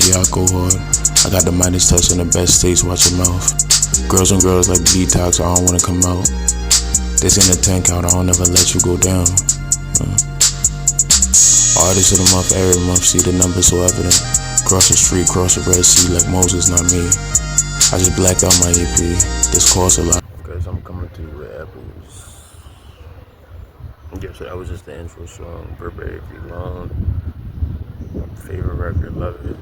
yeah, I go hard. I got the Midas touch and the best taste, watch your mouth. Girls on girls like detox, I don't wanna come out. This ain't a tank out, I don't ever let you go down. Artist of the month, every month, see the numbers so evident. Cross the street, cross the Red Sea like Moses, not me. I just blacked out my EP, this costs a lot. Guys, I'm coming to you with apples. Yes, that was just the intro song, Burberry Long. Favorite record, love it.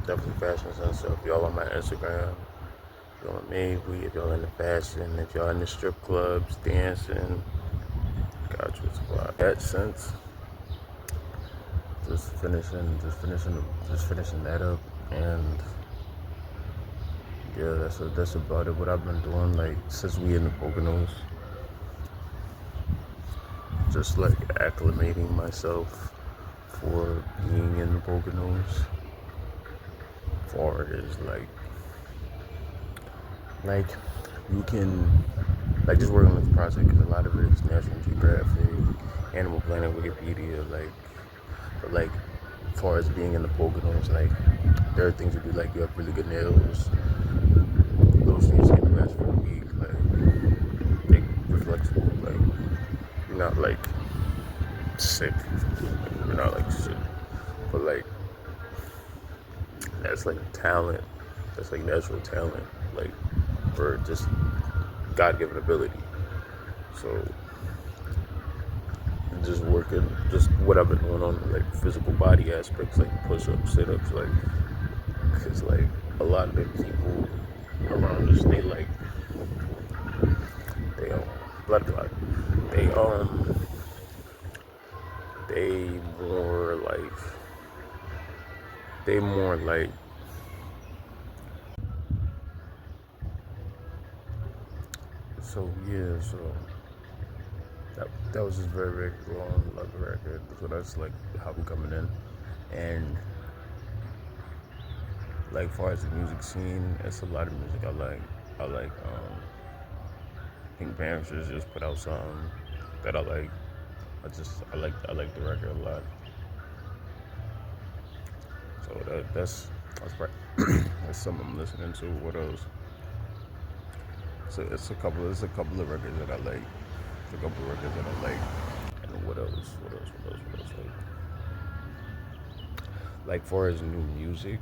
Definitely fashion sense. So if y'all on my Instagram, if y'all on Maybe, if y'all into fashion, if y'all in the strip clubs, dancing, got you, it's fly. That sense, just finishing that up, and yeah, that's about it. What I've been doing, like since we in the Poconos, just like acclimating myself for being in the Poconos. Far as like you can like just working on this project, because a lot of it is National Geographic, Animal Planet, Wikipedia, but like as far as being in the Poconos, like there are things you do, like you have really good nails, those things can last for a week, like they're flexible, like you're not like sick, like, you're not like sick, but like that's like talent, that's like natural talent, like for just God-given ability. So just working, just what I've been doing on like physical body aspects, like push-ups, sit-ups, like, cause like a lot of the people around us, they blood clot, they they more like they more like so yeah, so that was just very, very long love record. So that's like how I'm coming in. And like far as the music scene, it's a lot of music I like. Pink Panthers just put out something that I like. I like the record a lot. So that's probably that's something I'm listening to. What else? So it's a couple of records that I like. It's a couple of records that I like. And what else? Like far as new music,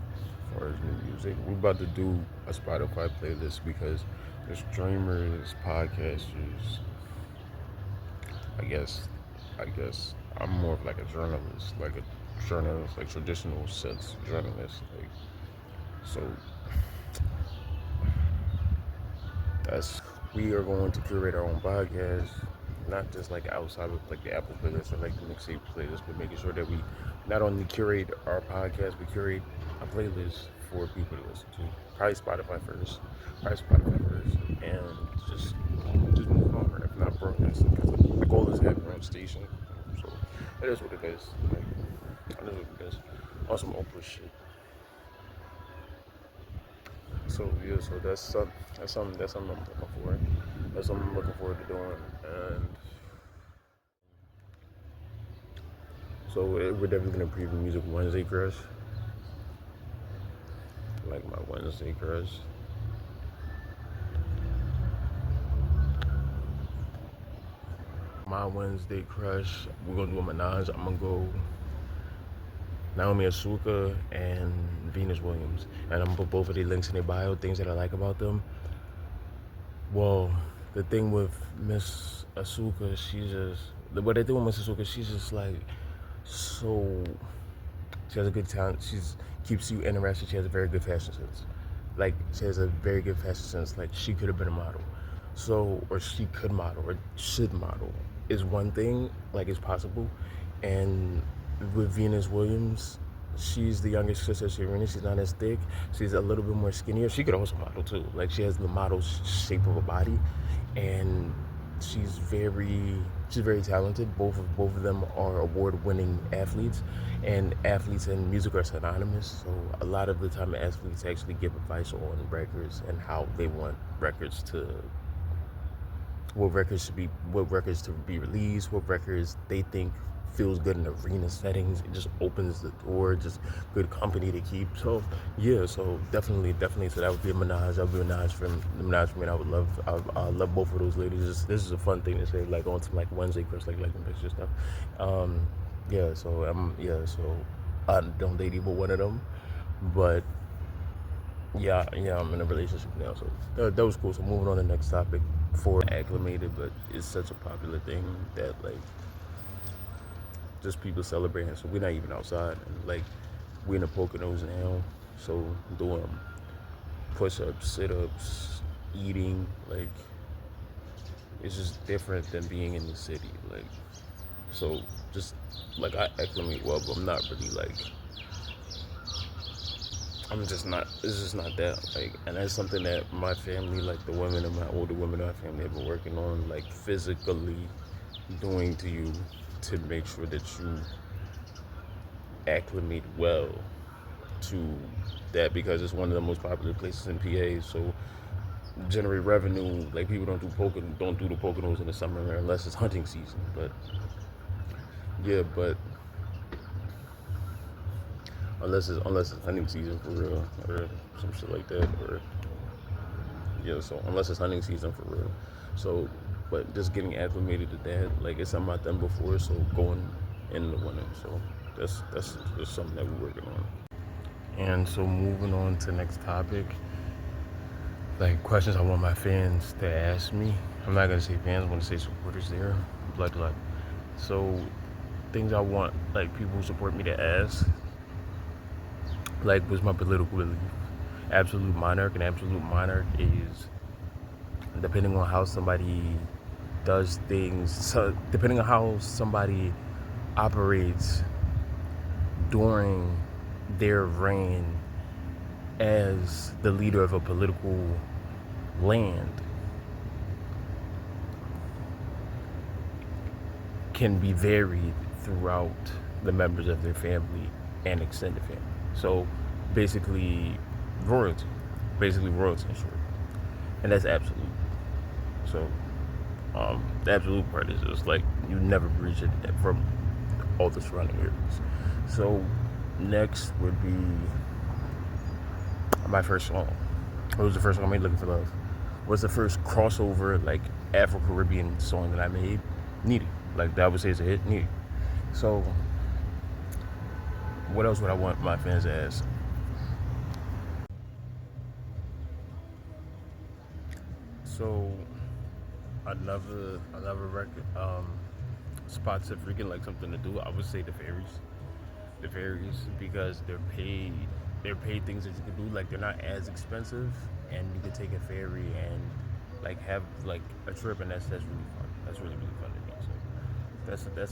we're about to do a Spotify playlist because the streamers, podcasters, I guess, I'm more of like a journalist, like traditional sense journalist. Like, so that's we are going to curate our own podcast, not just like outside of like the Apple playlist or like the mixtape playlist, but making sure that we not only curate our podcast, but curate a playlist for people to listen to. Probably Spotify first, and just move on. If not broadcasting, because the goal is to have your own station. So it is what it is. Like, it is what it is. On some Oprah shit. So yeah, so that's something I'm looking for. That's something I'm looking forward to doing, and so we're definitely gonna preview Music Wednesday Crush, like my Wednesday Crush. My Wednesday Crush, we're gonna do a menage. I'm gonna go Naomi Asuka and Venus Williams, and I'm gonna put both of the links in their bio. Things that I like about them. Well, the thing with Miss Asuka, what they do with Miss Asuka, she's just like so. She has a good talent. She's keeps you interested. She has a very good fashion sense. Like she has a very good fashion sense. Like she could have been a model, so or she could model or should model is one thing. Like it's possible, and with Venus Williams, she's the youngest sister of Serena. She's not as thick. She's a little bit more skinnier. She could also model too. Like she has the model shape of a body, and she's very she's very talented. Both of them are award-winning athletes, and athletes and music are synonymous. So a lot of the time, athletes actually give advice on records and how they want records to what records to be released, what records they think feels good in arena settings. It just opens the door, just good company to keep. So yeah, so definitely. So that would be a menage. That would be a menage for me. And I love both of those ladies. This is a fun thing to say, like on some like Wednesday crush, like liking picture stuff. Yeah. So I don't date either one of them, but yeah, I'm in a relationship now, so that was cool. So moving on to the next topic, for acclimated, but it's such a popular thing that like just people celebrating. So we're not even outside, and like we're in the poconos now, so doing push-ups, sit-ups, eating, like it's just different than being in the city. Like so, just like I acclimate well, but I'm not really like I'm just not. It's just not that. Like, and that's something that my family, like the women in my older women in my family, have been working on, like physically doing to you to make sure that you acclimate well to that, because it's one of the most popular places in PA. So generate revenue. Like people don't do the Poconos in the summer unless it's hunting season. But yeah, but unless it's hunting season for real or some shit like that, or yeah, so unless it's hunting season for real. So, but just getting acclimated to that, like it's something I've done before. So going in the winter, so that's just something that we're working on. And so moving on to the next topic, like questions I want my fans to ask me. I'm not gonna say fans, I want to say supporters there. Blood. So things I want like people who support me to ask, like what's my political belief? Absolute monarch, and absolute monarch is depending on how somebody does things, so depending on how somebody operates during their reign as the leader of a political land can be varied throughout the members of their family and extended family. So basically royalty. Basically royalty in short. And that's absolute. So the absolute part is just like you never breach it from all the surrounding areas. So next would be my first song. What was the first song I made? Looking for Love. What's the first crossover like Afro-Caribbean song that I made? Need It. Like that I would say is a hit. Need It. So what else would I want my fans to ask? So another record spots of freaking like something to do. I would say the fairies, because they're paid things that you can do. Like they're not as expensive, and you can take a ferry and like have like a trip, and that's really fun. That's really fun to me. So that's